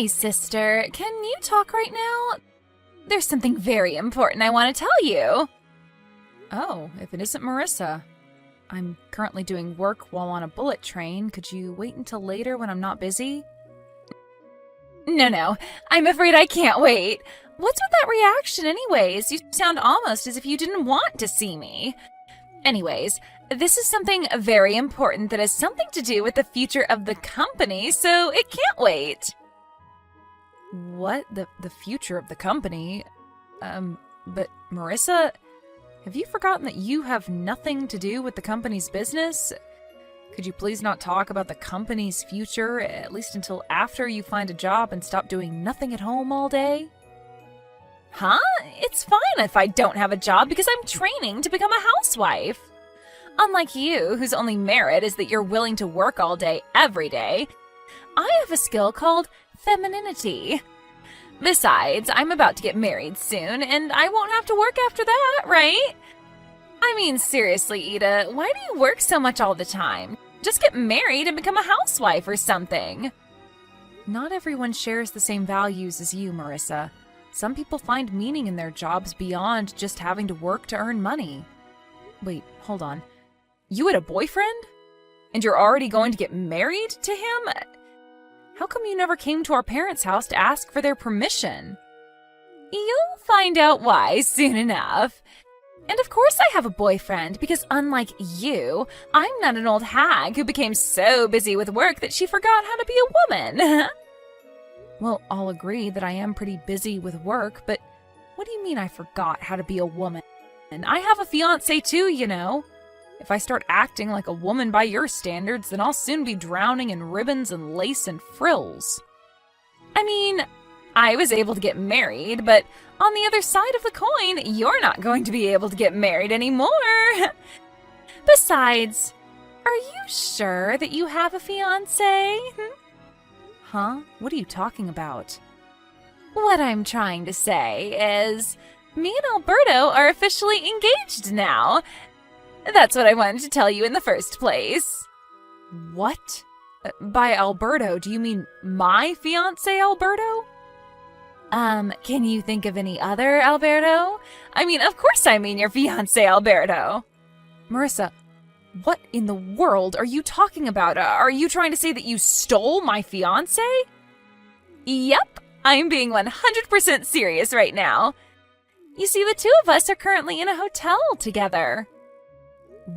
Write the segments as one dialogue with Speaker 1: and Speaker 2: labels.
Speaker 1: Hi, sister. Can you talk right now? There's something very important I want to tell you.
Speaker 2: Oh, if it isn't Marissa. I'm currently doing work while on a bullet train. Could you wait until later when I'm not busy?
Speaker 1: No. I'm afraid I can't wait. What's with that reaction anyways? You sound almost as if you didn't want to see me. Anyways, this is something very important that has something to do with the future of the company, so it can't wait.
Speaker 2: What? The future of the company? But Marissa, have you forgotten that you have nothing to do with the company's business? Could you please not talk about the company's future, at least until after you find a job and stop doing nothing at home all day?
Speaker 1: Huh? It's fine if I don't have a job because I'm training to become a housewife. Unlike you, whose only merit is that you're willing to work all day, every day, I have a skill called femininity. Besides, I'm about to get married soon, and I won't have to work after that, right? I mean, seriously, Ida, why do you work so much all the time? Just get married and become a housewife or something.
Speaker 2: Not everyone shares the same values as you, Marissa. Some people find meaning in their jobs beyond just having to work to earn money. Wait, hold on. You had a boyfriend? And you're already going to get married to him? How come you never came to our parents' house to ask for their permission?
Speaker 1: You'll find out why soon enough. And of course I have a boyfriend, because unlike you, I'm not an old hag who became so busy with work that she forgot how to be a woman.
Speaker 2: Well, I'll agree that I am pretty busy with work, but what do you mean I forgot how to be a woman? And I have a fiancé too, you know. If I start acting like a woman by your standards, then I'll soon be drowning in ribbons and lace and frills.
Speaker 1: I mean, I was able to get married, but on the other side of the coin, you're not going to be able to get married anymore. Besides, are you sure that you have a fiancé?
Speaker 2: Huh? What are you talking about?
Speaker 1: What I'm trying to say is, me and Alberto are officially engaged now. That's what I wanted to tell you in the first place.
Speaker 2: What? By Alberto, do you mean my fiancé, Alberto?
Speaker 1: Can you think of any other Alberto? I mean, of course I mean your fiancé, Alberto.
Speaker 2: Marissa, what in the world are you talking about? Are you trying to say that you stole my fiancé?
Speaker 1: Yep, I'm being 100% serious right now. You see, the two of us are currently in a hotel together.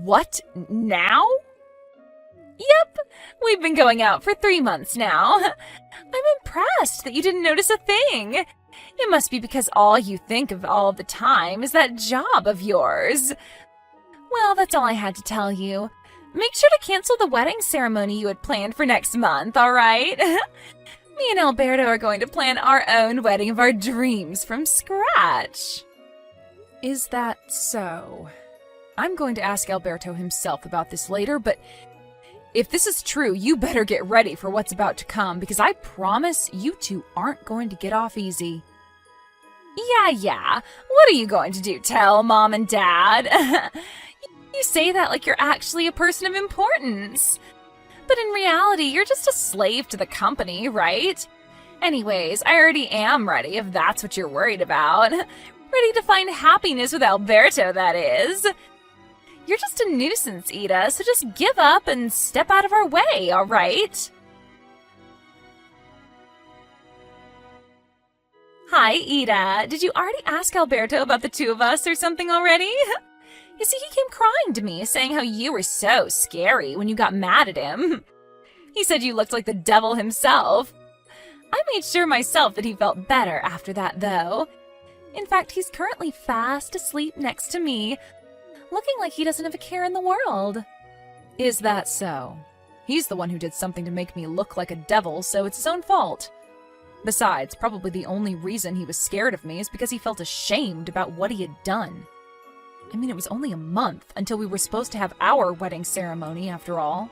Speaker 2: What? Now?
Speaker 1: Yep, we've been going out for 3 months now. I'm impressed that you didn't notice a thing. It must be because all you think of all the time is that job of yours. Well, that's all I had to tell you. Make sure to cancel the wedding ceremony you had planned for next month, all right? Me and Alberto are going to plan our own wedding of our dreams from scratch.
Speaker 2: Is that so? I'm going to ask Alberto himself about this later, but if this is true, you better get ready for what's about to come, because I promise you two aren't going to get off easy.
Speaker 1: Yeah. What are you going to do, tell Mom and Dad? You say that like you're actually a person of importance. But in reality, you're just a slave to the company, right? Anyways, I already am ready, if that's what you're worried about. Ready to find happiness with Alberto, that is. You're just a nuisance, Ida, so just give up and step out of our way, all right? Hi, Ida. Did you already ask Alberto about the two of us or something already? You see, he came crying to me, saying how you were so scary when you got mad at him. He said you looked like the devil himself. I made sure myself that he felt better after that, though. In fact, he's currently fast asleep next to me, looking like he doesn't have a care in the world.
Speaker 2: Is that so? He's the one who did something to make me look like a devil, so it's his own fault. Besides, probably the only reason he was scared of me is because he felt ashamed about what he had done. I mean, it was only a month until we were supposed to have our wedding ceremony, after all.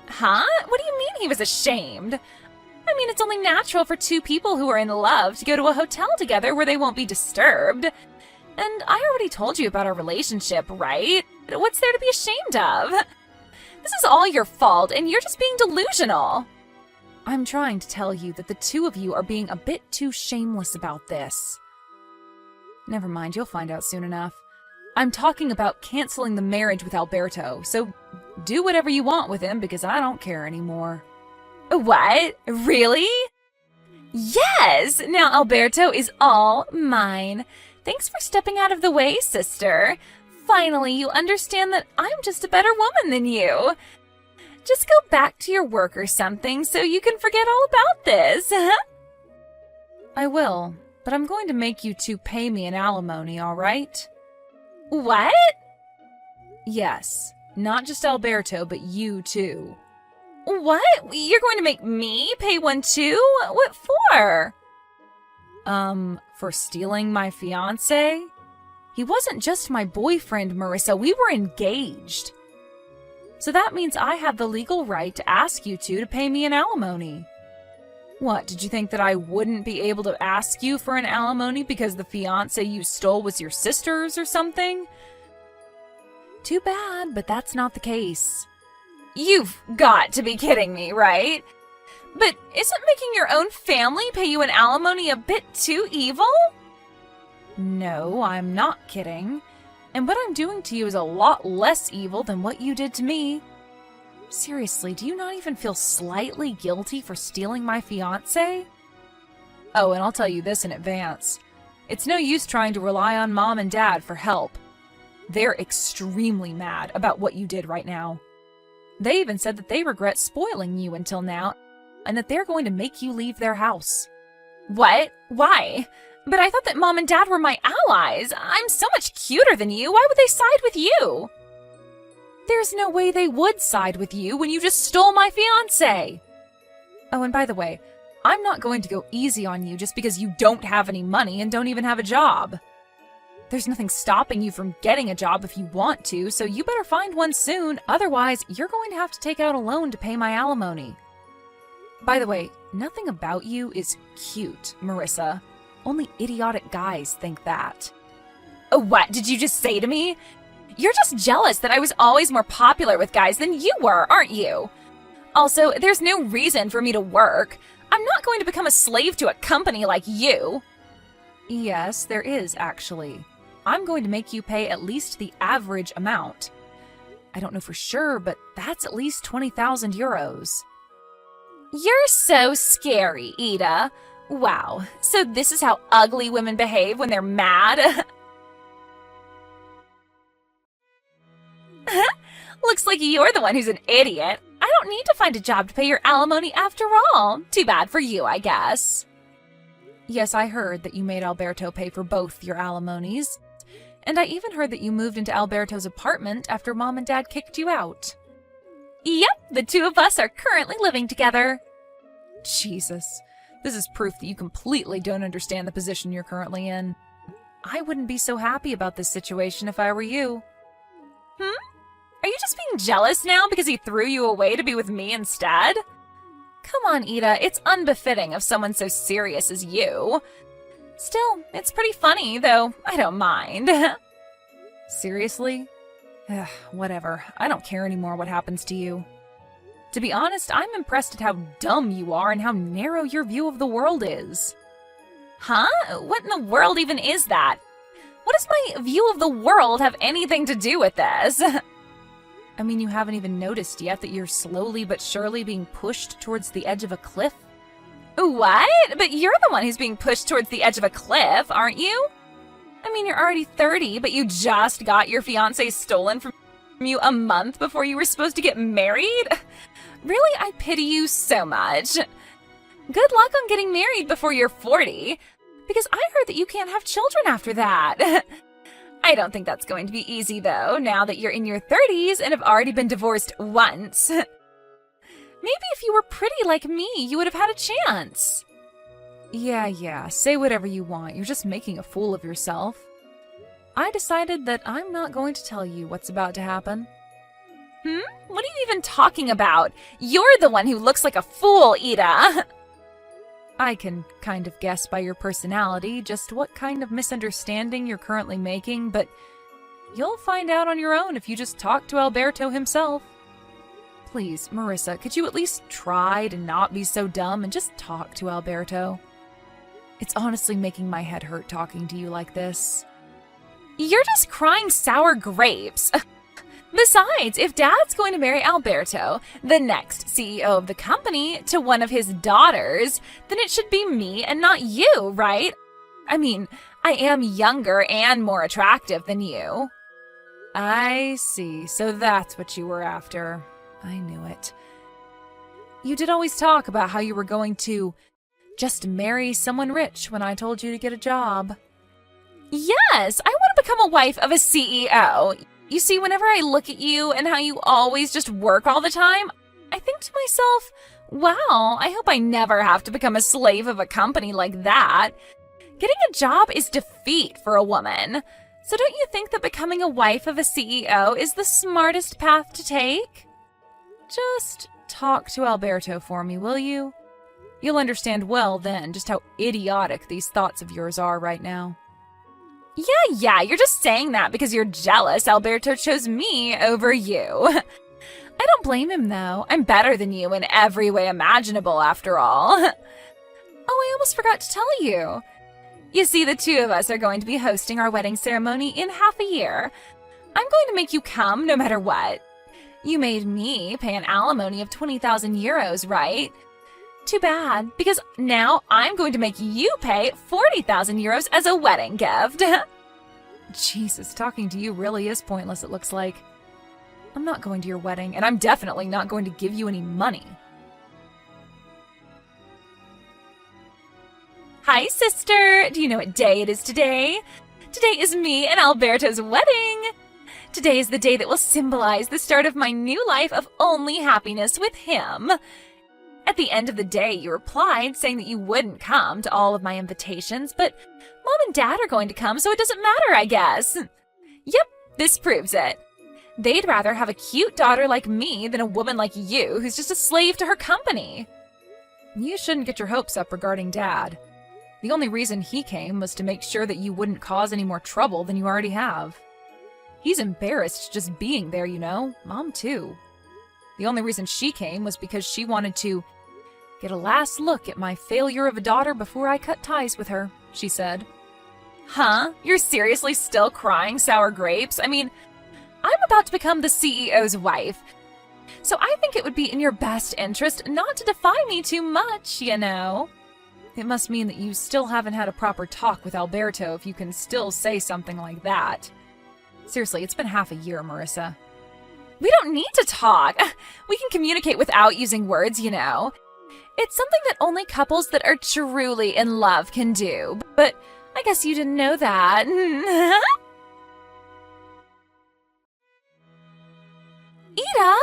Speaker 1: Huh? What do you mean he was ashamed? I mean, it's only natural for two people who are in love to go to a hotel together where they won't be disturbed. And I already told you about our relationship, right? What's there to be ashamed of? This is all your fault, and you're just being delusional.
Speaker 2: I'm trying to tell you that the two of you are being a bit too shameless about this. Never mind, you'll find out soon enough. I'm talking about canceling the marriage with Alberto, so do whatever you want with him because I don't care anymore.
Speaker 1: What? Really? Yes! Now Alberto is all mine. Thanks for stepping out of the way, sister. Finally, you understand that I'm just a better woman than you. Just go back to your work or something so you can forget all about this.
Speaker 2: I will, but I'm going to make you two pay me an alimony, all right?
Speaker 1: What?
Speaker 2: Yes, not just Alberto, but you too.
Speaker 1: What? You're going to make me pay one too? What for?
Speaker 2: For stealing my fiancé? He wasn't just my boyfriend, Marissa. We were engaged. So that means I have the legal right to ask you two to pay me an alimony. What, did you think that I wouldn't be able to ask you for an alimony because the fiancé you stole was your sister's or something? Too bad, but that's not the case.
Speaker 1: You've got to be kidding me, right? But isn't making your own family pay you an alimony a bit too evil?
Speaker 2: No, I'm not kidding. And what I'm doing to you is a lot less evil than what you did to me. Seriously, do you not even feel slightly guilty for stealing my fiancé? Oh, and I'll tell you this in advance. It's no use trying to rely on Mom and Dad for help. They're extremely mad about what you did right now. They even said that they regret spoiling you until now, and that they're going to make you leave their house.
Speaker 1: What? Why? But I thought that Mom and Dad were my allies. I'm so much cuter than you. Why would they side with you?
Speaker 2: There's no way they would side with you when you just stole my fiancé. Oh, and by the way, I'm not going to go easy on you just because you don't have any money and don't even have a job. There's nothing stopping you from getting a job if you want to, so you better find one soon. Otherwise, you're going to have to take out a loan to pay my alimony. By the way, nothing about you is cute, Marissa. Only idiotic guys think that.
Speaker 1: What did you just say to me? You're just jealous that I was always more popular with guys than you were, aren't you? Also, there's no reason for me to work. I'm not going to become a slave to a company like you.
Speaker 2: Yes, there is, actually. I'm going to make you pay at least the average amount. I don't know for sure, but that's at least 20,000 euros.
Speaker 1: You're so scary, Ida. Wow, so this is how ugly women behave when they're mad? Looks like you're the one who's an idiot. I don't need to find a job to pay your alimony after all. Too bad for you, I guess.
Speaker 2: Yes, I heard that you made Alberto pay for both your alimonies. And I even heard that you moved into Alberto's apartment after Mom and Dad kicked you out.
Speaker 1: Yep, the two of us are currently living together.
Speaker 2: Jesus, this is proof that you completely don't understand the position you're currently in. I wouldn't be so happy about this situation if I were you.
Speaker 1: Are you just being jealous now because he threw you away to be with me instead? Come on, Ida, it's unbefitting of someone so serious as you. Still, it's pretty funny, though I don't mind.
Speaker 2: Seriously? Ugh, whatever. I don't care anymore what happens to you. To be honest, I'm impressed at how dumb you are and how narrow your view of the world is.
Speaker 1: Huh? What in the world even is that? What does my view of the world have anything to do with this?
Speaker 2: I mean, you haven't even noticed yet that you're slowly but surely being pushed towards the edge of a cliff?
Speaker 1: What? But you're the one who's being pushed towards the edge of a cliff, aren't you? I mean, you're already 30, but you just got your fiancé stolen from you a month before you were supposed to get married? Really, I pity you so much. Good luck on getting married before you're 40, because I heard that you can't have children after that. I don't think that's going to be easy, though, now that you're in your 30s and have already been divorced once. Maybe if you were pretty like me, you would have had a chance.
Speaker 2: Yeah, say whatever you want. You're just making a fool of yourself. I decided that I'm not going to tell you what's about to happen.
Speaker 1: What are you even talking about? You're the one who looks like a fool, Ida.
Speaker 2: I can kind of guess by your personality just what kind of misunderstanding you're currently making, but you'll find out on your own if you just talk to Alberto himself. Please, Marissa, could you at least try to not be so dumb and just talk to Alberto? It's honestly making my head hurt talking to you like this.
Speaker 1: You're just crying sour grapes. Besides, if Dad's going to marry Alberto, the next CEO of the company, to one of his daughters, then it should be me and not you, right? I mean, I am younger and more attractive than you.
Speaker 2: I see. So that's what you were after. I knew it. You did always talk about how you were going to just marry someone rich when I told you to get a job.
Speaker 1: Yes, I want to become a wife of a CEO. You see, whenever I look at you and how you always just work all the time, I think to myself, wow, I hope I never have to become a slave of a company like that. Getting a job is defeat for a woman. So don't you think that becoming a wife of a CEO is the smartest path to take?
Speaker 2: Just talk to Alberto for me, will you? You'll understand well then just how idiotic these thoughts of yours are right now.
Speaker 1: Yeah, you're just saying that because you're jealous Alberto chose me over you. I don't blame him, though. I'm better than you in every way imaginable, after all. Oh, I almost forgot to tell you. You see, the two of us are going to be hosting our wedding ceremony in half a year. I'm going to make you come no matter what. You made me pay an alimony of 20,000 euros, right? Too bad, because now I'm going to make you pay 40,000 euros as a wedding gift.
Speaker 2: Jesus, talking to you really is pointless, it looks like. I'm not going to your wedding, and I'm definitely not going to give you any money.
Speaker 1: Hi, sister. Do you know what day it is today? Today is me and Alberto's wedding. Today is the day that will symbolize the start of my new life of only happiness with him. At the end of the day, you replied saying that you wouldn't come to all of my invitations, but Mom and Dad are going to come, so it doesn't matter, I guess. Yep, this proves it. They'd rather have a cute daughter like me than a woman like you who's just a slave to her company.
Speaker 2: You shouldn't get your hopes up regarding Dad. The only reason he came was to make sure that you wouldn't cause any more trouble than you already have. He's embarrassed just being there, you know. Mom, too. The only reason she came was because she wanted to get a last look at my failure of a daughter before I cut ties with her, she said.
Speaker 1: Huh? You're seriously still crying sour grapes? I mean, I'm about to become the CEO's wife, so I think it would be in your best interest not to defy me too much, you know.
Speaker 2: It must mean that you still haven't had a proper talk with Alberto if you can still say something like that. Seriously, it's been half a year, Marissa.
Speaker 1: We don't need to talk. We can communicate without using words, you know. It's something that only couples that are truly in love can do. But I guess you didn't know that. Ida,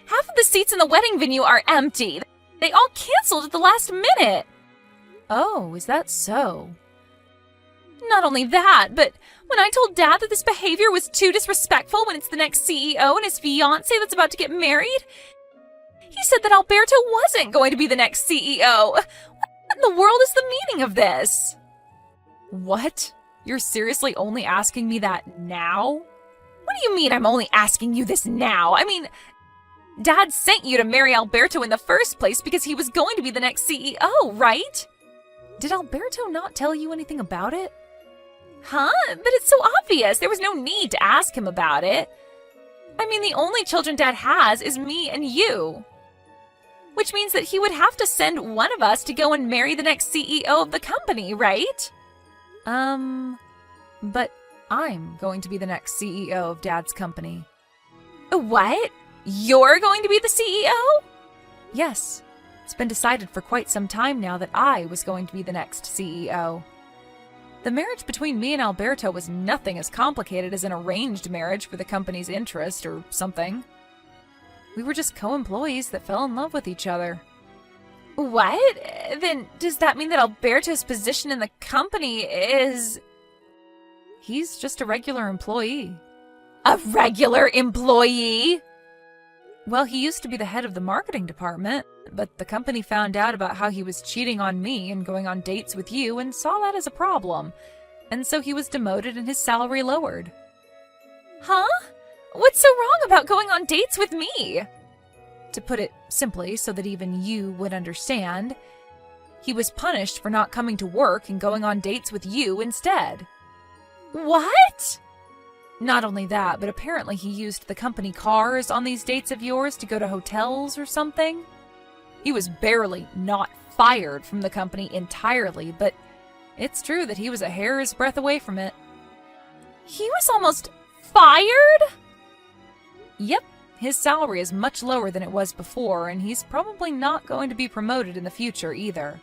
Speaker 1: half of the seats in the wedding venue are empty. They all canceled at the last minute.
Speaker 2: Oh, is that so?
Speaker 1: Not only that, but when I told Dad that this behavior was too disrespectful when it's the next CEO and his fiancée that's about to get married, he said that Alberto wasn't going to be the next CEO. What in the world is the meaning of this?
Speaker 2: What? You're seriously only asking me that now?
Speaker 1: What do you mean I'm only asking you this now? I mean, Dad sent you to marry Alberto in the first place because he was going to be the next CEO, right?
Speaker 2: Did Alberto not tell you anything about it?
Speaker 1: Huh? But it's so obvious. There was no need to ask him about it. I mean, the only children Dad has is me and you. Which means that he would have to send one of us to go and marry the next CEO of the company, right?
Speaker 2: But I'm going to be the next CEO of Dad's company.
Speaker 1: What? You're going to be the CEO?
Speaker 2: Yes. It's been decided for quite some time now that I was going to be the next CEO. The marriage between me and Alberto was nothing as complicated as an arranged marriage for the company's interest or something. We were just co-employees that fell in love with each other.
Speaker 1: What? Then does that mean that Alberto's position in the company is...
Speaker 2: He's just a regular employee.
Speaker 1: A regular employee?
Speaker 2: Well, he used to be the head of the marketing department, but the company found out about how he was cheating on me and going on dates with you and saw that as a problem. And so he was demoted and his salary lowered.
Speaker 1: Huh? What's so wrong about going on dates with me?
Speaker 2: To put it simply, so that even you would understand, he was punished for not coming to work and going on dates with you instead.
Speaker 1: What?
Speaker 2: Not only that, but apparently he used the company cars on these dates of yours to go to hotels or something. He was barely not fired from the company entirely, but it's true that he was a hair's breadth away from it.
Speaker 1: He was almost fired?
Speaker 2: Yep, his salary is much lower than it was before, and he's probably not going to be promoted in the future either.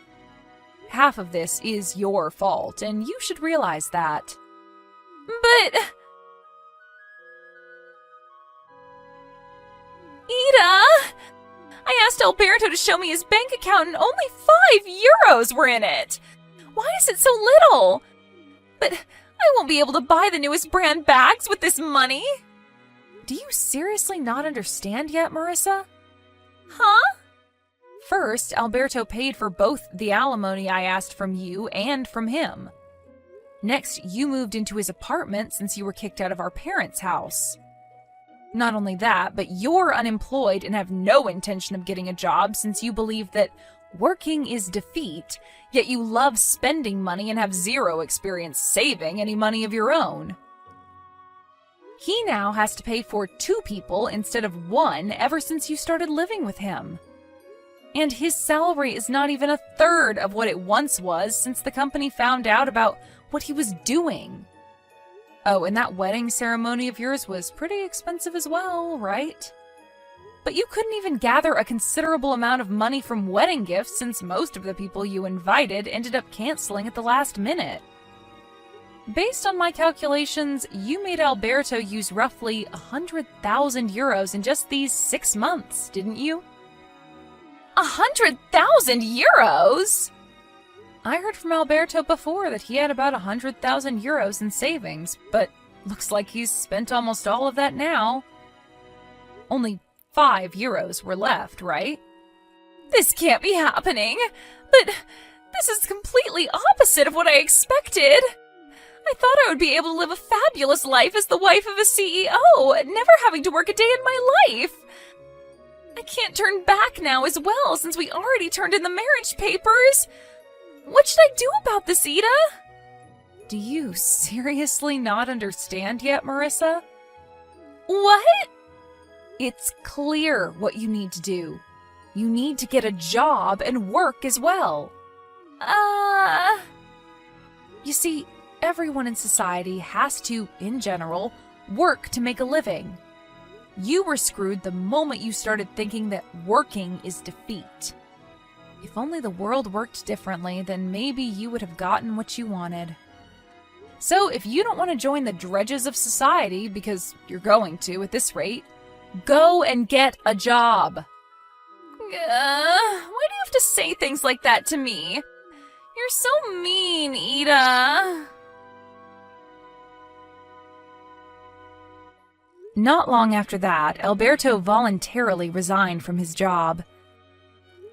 Speaker 2: Half of this is your fault, and you should realize that.
Speaker 1: But... Ida! I asked Alberto to show me his bank account and only €5 were in it! Why is it so little? But I won't be able to buy the newest brand bags with this money!
Speaker 2: Do you seriously not understand yet, Marissa?
Speaker 1: Huh?
Speaker 2: First, Alberto paid for both the alimony I asked from you and from him. Next, you moved into his apartment since you were kicked out of our parents' house. Not only that, but you're unemployed and have no intention of getting a job since you believe that working is defeat, yet you love spending money and have zero experience saving any money of your own. He now has to pay for 2 people instead of 1 ever since you started living with him. And his salary is not even 1/3 of what it once was since the company found out about what he was doing. Oh, and that wedding ceremony of yours was pretty expensive as well, right? But you couldn't even gather a considerable amount of money from wedding gifts since most of the people you invited ended up canceling at the last minute. Based on my calculations, you made Alberto use roughly €100,000 in just these 6 months, didn't you?
Speaker 1: €100,000?
Speaker 2: I heard from Alberto before that he had about €100,000 in savings, but looks like he's spent almost all of that now. Only €5 were left, right?
Speaker 1: This can't be happening. But this is completely opposite of what I expected. I thought I would be able to live a fabulous life as the wife of a CEO, never having to work a day in my life. I can't turn back now as well, since we already turned in the marriage papers. What should I do about this, Ida?
Speaker 2: Do you seriously not understand yet, Marissa?
Speaker 1: What?
Speaker 2: It's clear what you need to do. You need to get a job and work as well. You see, everyone in society has to, in general, work to make a living. You were screwed the moment you started thinking that working is defeat. If only the world worked differently, then maybe you would have gotten what you wanted. So if you don't want to join the dredges of society, because you're going to at this rate, go and get a job.
Speaker 1: Why do you have to say things like that to me? You're so mean, Ida.
Speaker 2: Not long after that, Alberto voluntarily resigned from his job.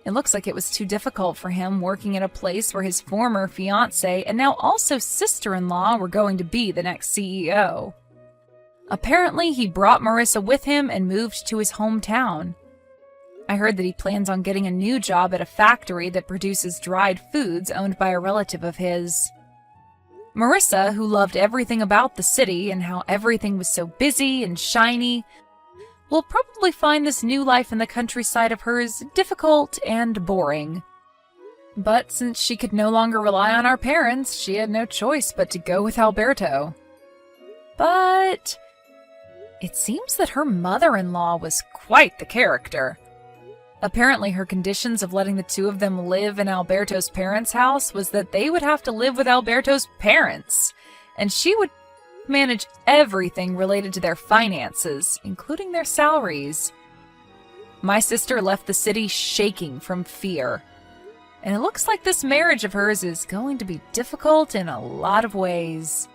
Speaker 2: It looks like it was too difficult for him working at a place where his former fiancée and now also sister-in-law were going to be the next CEO. Apparently, he brought Marissa with him and moved to his hometown. I heard that he plans on getting a new job at a factory that produces dried foods owned by a relative of his. Marissa, who loved everything about the city and how everything was so busy and shiny, will probably find this new life in the countryside of hers difficult and boring. But since she could no longer rely on our parents, she had no choice but to go with Alberto. But it seems that her mother-in-law was quite the character. Apparently her conditions of letting the 2 of them live in Alberto's parents' house was that they would have to live with Alberto's parents, and she would manage everything related to their finances, including their salaries. My sister left the city shaking from fear, and it looks like this marriage of hers is going to be difficult in a lot of ways.